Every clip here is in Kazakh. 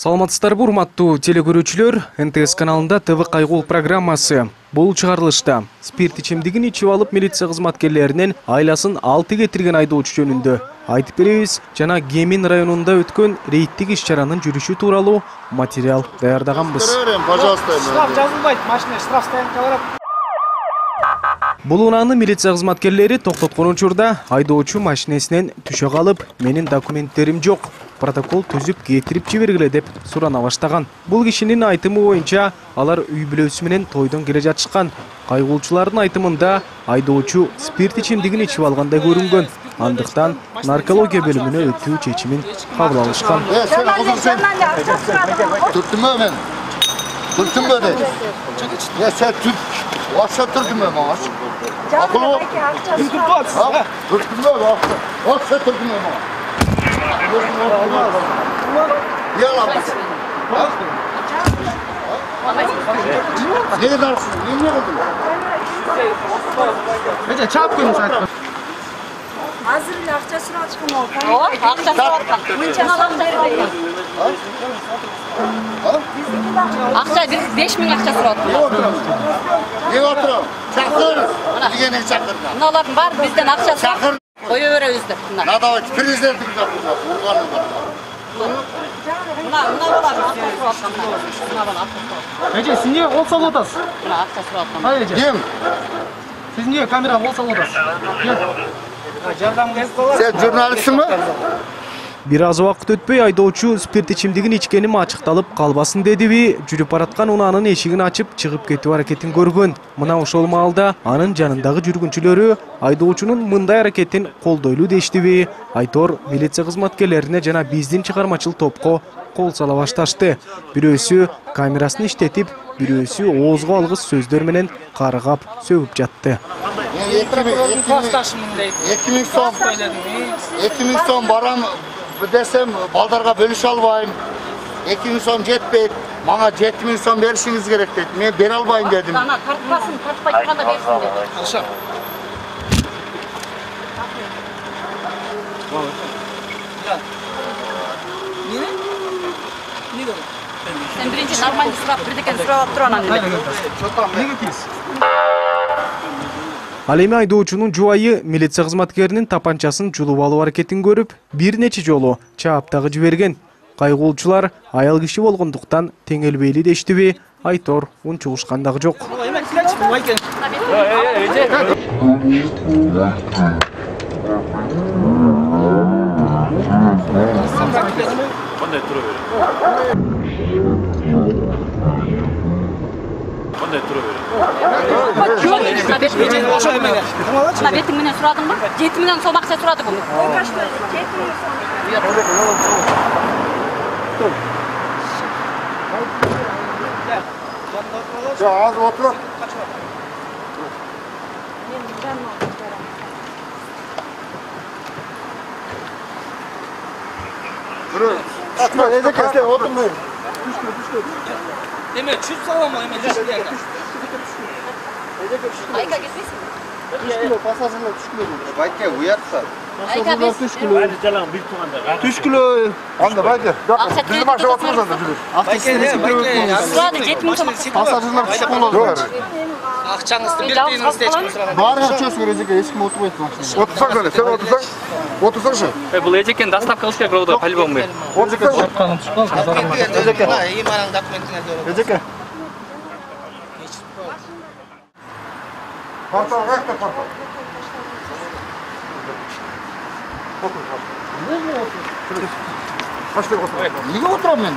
Саламатсыздарбы, урматтуу телекөрүүчүлөр, НТС каналында ТВ кайгул программасы. Бул чыгарылышта спирт ичимдигин ичип алып милиция кызматкерлеринин айласын 6 кетирген айдоочу жөнүндө айтып беребиз жана Кемин районунда өткөн рейдтик иш-чаранын жүрүшү тууралуу материал даярдаганбыз. Штраф жазылбайт, машина штраф стоянка барат. Бул унааны милиция кызматкерлери токтоткон учурда айдоочу машинесинен түшө калып, менин документтерим жок, протокол түзүп кетирип жибергиле деп сурана баштаган. Бул кишинин айтымы боюнча, алар үй бүлөсү менен тойдон келе жатышкан. Кайгуулчулардын айтымында айдоочу спирт ичимдигин ичип алгандай көрүнгөн. Андыктан наркология бөлүмүнө өтүү чечимин кабыл алышкан. Turtma de. Ya sen tut. Aşağı turtma maaş. Akıllı. Turtma da. Aşağı turtma maaş. Yalan. Ne kadar? Ne oldu? Peki çap koyun zaten. Hazır akçasını açkın ol. Akçasını açkın. Mınçan alanları değil. Akça 5.000 akçası var. Ne oturuyor? Çakır. Yine çakır. Bunların var bizden akçası. Çakır. Koyu öyle yüzde. Ne da var? Prezidentim yapıyor. Bunlar var. Peki siz niye kol salladınız? Bunlar akçası var. Hayır. Kim? Siz niye kamera kol salladınız? Sen jurnalistsin mi? Bir az вакыт өтпөй айдоочу спирт ичимдигин ичкеним ачыкталып калбасын дедиби, жүрүп бараткан унаанын эшигин ачып чыгып кетүү аракетин көргөн. Мына ошол маалда анын жанындагы жүргүнчүлөрү айдоочунун мындай аракетин колдойлуу дештиби, айтор милиция кызматкерлерине жана биздин чыгармачыл топко кол сала башташты. Бирөөсү камерасын иштетип, бирөөсү оозго алгыс сөздөр менен каргап сөгүп жатты. 2000 so'm baram desem baldarga bölüş albayım. 2000 so'm jetpeyt. Bana 7000 so'm berişiniz gerek dedi. Men bere albayım dedim. Ana tartmasın, tartpay çıkanda versin dedi. Aşağı. Sen birinci normal sırap, bir deken sırap duran anne. Ne getiriz? Ал эми айдоочунун жубайы милиция кызматкеринин тапанчасын жулуп алуу аракетин көрүп, бир нече жолу чаап дагы жиберген. Кайгуулчулар аял киши болгондуктан теңелбейли дештиби, айтор унчугушкан дагы жок. Ana betimden suradın mı? 7000'den so'm akça suradı bu. Az otur. Durun. Atma, neyse kesle, oturmayın. Demek çüz salama hemen düştü. Ayka gitmesin. 3 kilo pasajırlar 3 kilo dedi. Bayke uyarsa. Ayka biz. 3 kilo. 3 kilo. Anda bayke. Bizim aşağı otururuz anda Jülür. Suradı 7000 so'm. Pasajırlar 3 kilo. Doğru. Akçanızda bir dinizde çıkmışlar. Bari açıyoruz görecek. Eski mi oturmayız maşına. Otursak öyle. Sen otursan. Otursan şu. Бұл ежекен дастап қылыш керек рода по-любому. Otursan şu. Eceke. Eceke. Portal kalk da portal. Otur. Başlık otur. Niye oturam ben?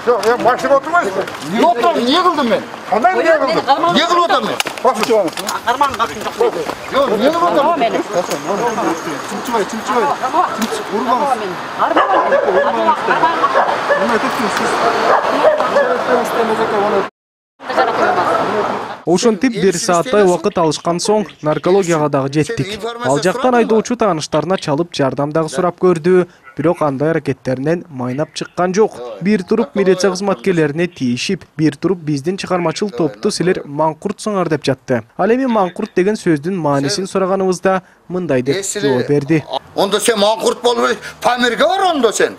Yok ya başlık oturmayız. Niye oturam? Niye kıldım ben? Ondan niye kıldım? Niye kıldım ben? Başlık. Arman bakın çok. Yok niye kıldım? Tamam Çimçivay. Vurmamız. Bunu ötüksün siz. Ошентип бир сааттай убакыт алышкан соң наркологияга дагы жеттик. Ал жактан айдоочу тааныштарына чалып жардам дагы сурап көрдү, бирок андай аракеттеринен майнап чыккан жок. Бир туруп милиция кызматкерлерине тийишип, бир туруп биздин чыгармачыл топту силер маңкуртсуңар деп жатты. Ал эми маңкурт деген сөздүн маанисин сураганыбызда мындай деп жооп берди. Onda sen mağkurt bol, Pamir'e var onda sen.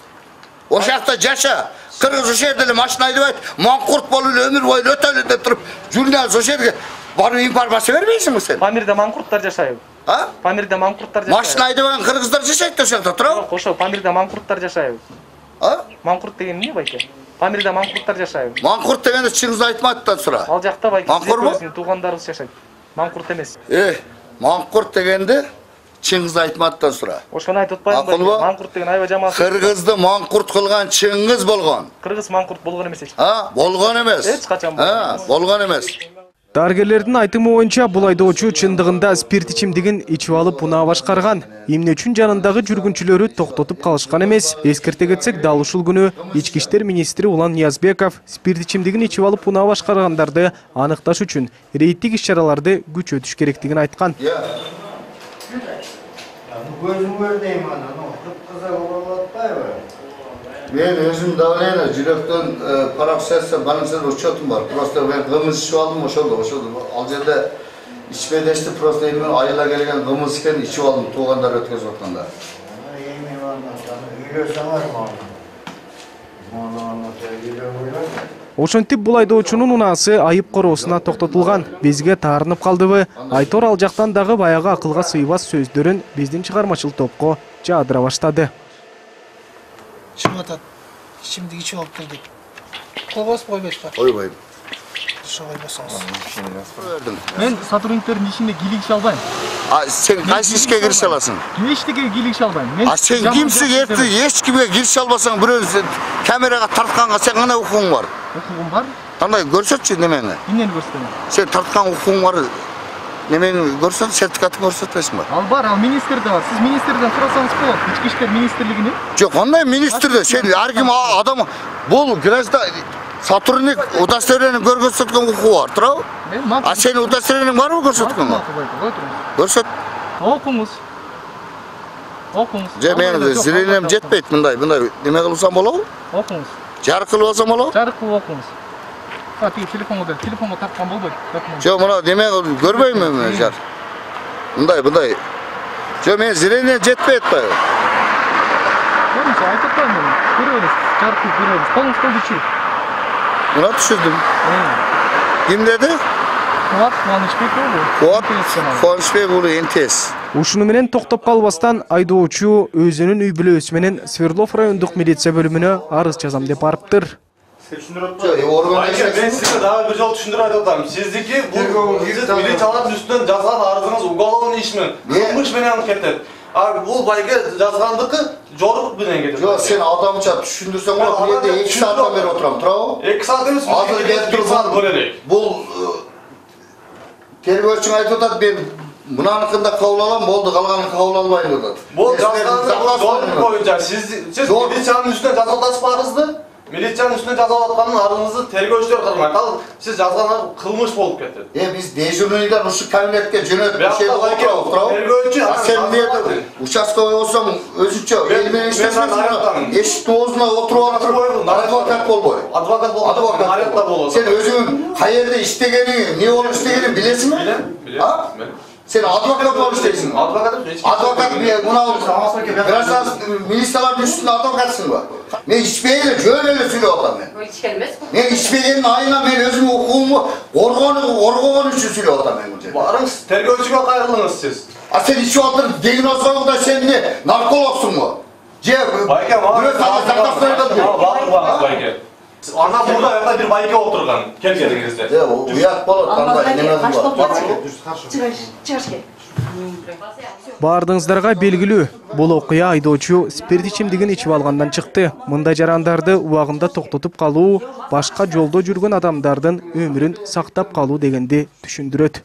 O şartta yaşa. Kırgız o yerde maşina aydıbayt, mankurt bolu ömür boyu ötölünde turup, jurnal o yerde barı informasiya vermeysin mi sen? Памирде манкурттар жашайбы. Ha? Памирде манкурттар жашайбы. Maşina aydıbayın Kırgızlar yaşayıp o yerde turup. Жок, ошо Памирде манкурттар жашайбы. Ha? Манкурт деген эмне байке? Памирде манкурттар жашайбы. Mankurt degende Çıngiz Aytmatov'dan sonra. Ал жакта байке Манкур бу? биздин туугандарыбыз жашайт. Манкурт эмес. Mankurt degende Çıngiz Aytmatov'dan sonra. Ошону айтып атпаймынбы? Акыл бу? Манкурт деген аябай жаман. Kırgız'dı mankurt kılgan Çıngiz bolgan. Кыргыз манкурт болгон эмес эч. Ha? Bolgan emes. Hiç kaçan Ha? Bolgan emes. Дарыгерлердин айтымы боюнча бул айдоочу чындыгында спирт ичимдигин ичип алып унаа башкарган. Эмне үчүн жанындагы жүргүнчүлөрү токтотуп калышкан эмес. Эскерте кетсек, дал ушул күнү Ички иштер министри Улан Ниязбеков спирт ичимдигин ичип алып унаа башкаргандарды аныкташ үчүн рейдтик иш-чараларды күчөтүш керектигин айткан. Ben özüm davlayana, jirekten parak sesse, bana sen uçotum var. Prosta ben gımız içip aldım, oşoldu. Alcada içmedeşti prosta elimin ayıla gelgen gımız iken içip aldım, tuğanlar ötkez ortanda. Ошентип бул айдоочунун унаасы айып короосуна токтотулган. Бизге таарынып калдыбы? Айтор ал жактан дагы баягы акылга сыйбас сөздөрүн биздин чыгармачыл топко жаадыра баштады. Чыматат. Şimdi içi alıp geldik. Kol basıp koybayız bak. Oybayım. Dışa koymasanız. Мен сотрудниктердин ишине кийлигише албайм. Sen kaç işe giriş alasın? Эчтеке кийлигише албайм. Мен Sen kimsin erti, hiç kime giriş almasan, bir kameraga tartkanга sen gana hukukun var. Укугум бар. Qanday görsetçi nemeni? Эмнени көрсөтөм? Sen tartkan hukukun var. Nemeni görset, sertifikatını görsetmesin mi? Ал бар, ал министрде бар. Сиз министрден сурасаңыз болот. Ички иштер министрлигинин. Yok, onday ministrde sen her kim adam bol grazda сотрудник удостоверение görsetken hukuku var, trao? Мен Senin удостоверениең var mı görsetken? Görset. Окуңуз. Окуңуз. Men zirinem jetpeyt bunday neme kılsam bolabı? Окуңуз. Jarık kılıp alsam bolabı? Жарык кылып окуңуз. Тиги телефонго тарткан болбойт. Yok, buna neme görmeyim mi jar? Bunday. Yok, men zirinem jetpeyt bay. Көрүңүз, айтып атпаймын мен. Көрөбүз. Жарык кылып көрөбүз. Колуңуз колду чүй. Buna düşürdüm. Kim dedi? Кубат Кубанычбек болду. Kuat Konuşbek ulu entes. Ушуну менен токтоп калбастан айдоочу өзүнүн үй бүлөсү менен Свердлов райондук милиция бөлүмүнө арыз жазам деп барыптыр. Ben size daha bir yol düşündürüp aytıp sizdeki bu militiyaların üstünden жазган арызыңыз уголовный iş mi? Kılmış menen ketет. Abi bu bayga жазганdıkı joruk bilen ketет. Yok, sen adamça düşündürsen olur. Bir de 2 saatten beri oturam, trao? 2 saat emas, Hazır gelip 1 saat bölerek. Bu terbiyeçin aytıp atat, ben bunanıkında kavul alam, boldu kalganı kavul almayın atat. Bu жазганды joruk boyunca siz militiyanın üstüne жазалдасып арызды, militiyanın üstüne жазалатканын арызыңызды тергөөчүлөр кылмайт. Ал siz жазгандар кылмыш болуп кетет. Biz dejurniyden uşu kabinetke jönötüp bir şeyde oturalım, trao? Tergөөчү Sen nerede? Участковый olsam özüçe, elime işlemesin mi? Eşitli ozuna oturup advokat bolboy. Advokat bolboy. Arayatla bolot. Sen özün hayırda iştegeni, niye olup iştegeni bilesin mi? Ha? Sen advokat olup işteysin mi? Advokat buna biraz ministerlerin üstünde advokatsın mı? Ne içmeyle, şöyle söylüyor adam ben. Ne içmeyenin ayına ben özüm hukukumu orgoğun için söylüyor adam ben. Barыңыз tergөөчүгө кайрылыңыз siz. Sen içi aldın, diagnoz da sen ne? Narkologsun mu? Bayke bayke. Ana burada evde bir bayke oturgan. Kelgeniңizde. Uyat bolot kандай немең бар. Бардыңыздарга белгилүү, бул окуя айдоочу спирт ичимдигин ичип алгандан чыкты. Мындай жарандарды убагында токтотуп калуу, башка жолдо жүргөн адамдардын өмүрүн сактап калуу дегенди түшүндүрөт.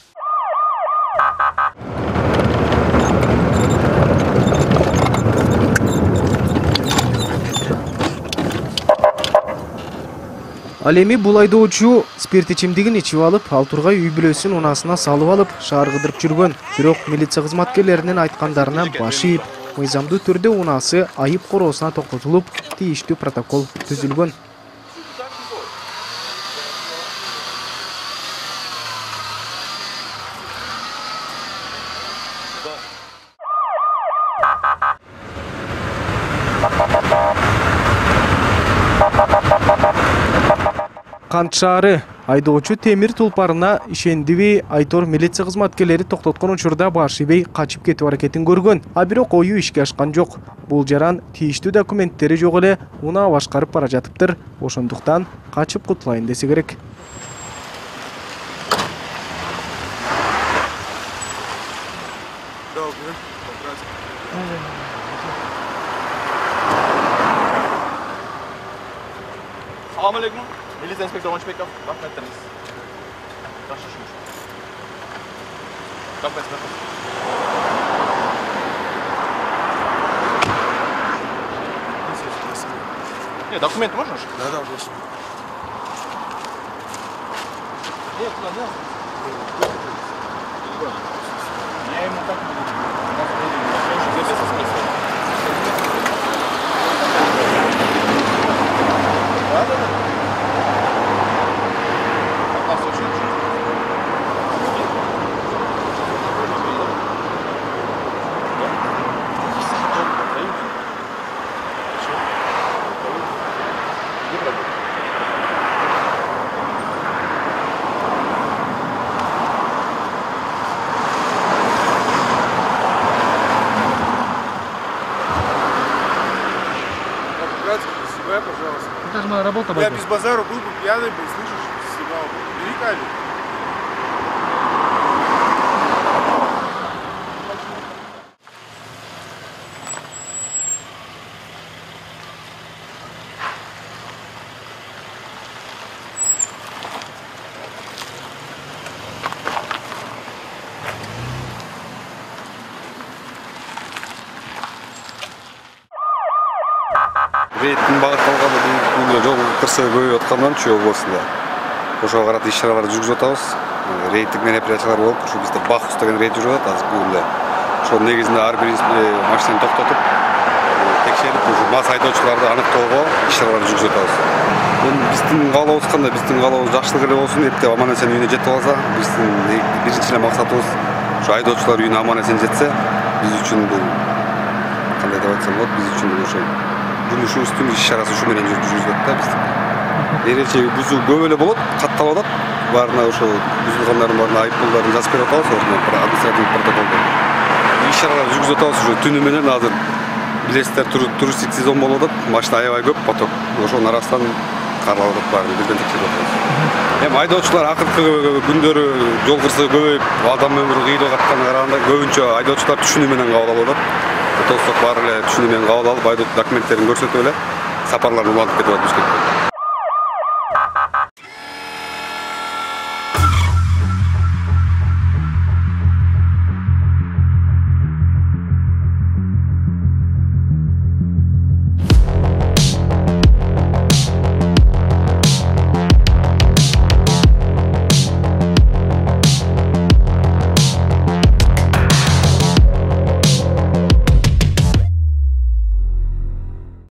Ал эми бул айдоочу спирт ичимдигин ичип алып, ал тургай үй бүлөсүн унаасына салып алып, шаар кыдырып жүргөн. Бирок милиция кызматкерлеринин айткандарына баш ийип, мыйзамдуу түрдө унаасы айып короосуна токтотулуп, тийиштүү протокол түзүлгөн. Кант шаары. Айдоочу темир тулпарына ишендиби, Айтор милиция кызматкерлери токтоткон учурда Башибей качып кетип аракетин көргөн. А бирок ою ишке ашкан жок. Бул жаран тийиштүү документтери жок эле унаа башкарып бара жатыптыр. Ошондуктан качып кутулайын десе керек. Assalamu alaikum. Militsiya inspektori Onchbekov. Rahmat aytamiz. Yaxshi ishimiz. Rahmat. Нет, документы можно? Да, конечно. Нет, куда? Я ему так Пожалуйста. Это же моя работа, Я без базара был бы пьяный, был, слышишь, снимал бы. Бери камеру. Рейдтің бағытталғаны бұл жол кырсыгы көбөйүп аткандан Чүй облусунда. Ошого карата иш-чараларды жүргүзүп атабыз. Рейдтик мероприятиялар болуп, ушу бизде Бахус деген рейд жүрүп атат азыр бүгүндө. Ошол негизинде ар бир машинаны токтотуп, текшерип, ушу мас айдоочуларды аныктоого иш-чараларды жүргүзүп атабыз. Биздин каалообуз кандай? Биздин каалообуз жакшылык эле болсун, эптеп аман-эсен үйүнө жетип алса, биздин биринчи эле максатыбыз ушу айдоочулар үйүнө аман-эсен жетсе, биз үчүн бул кандай деп айтсам болот, биз үчүн бул ошо жумушубуздун иш-чарасы ушу менен жүргүзүлөт да бизде. Эрежеги бузуу көп эле болот, катталып атат. Баарына ошо бузулгандардын баарына айыппулдарын жазып берип атабыз, ошондон административдик протоколдо. Иш-чараларды жүргүзүп атабыз, ушу түнү менен азыр билесиздер, туристтик сезон болуп атат, машина аябай көп, поток. Ошонун арасынан каралып атат баарын бирден текшерип атабыз. Эми айдоочулар акыркы күндөрү жол кырсыгы көбөйүп, адам өмүрү кыйылып атканына караганда көбүнчө айдоочулар түшүнүү менен кабыл алып атат. Отосток баары эле түшүнүү менен кабыл алып, айдоочу документтерин көрсөтүп эле сапарларын улантып кетип атат бизге.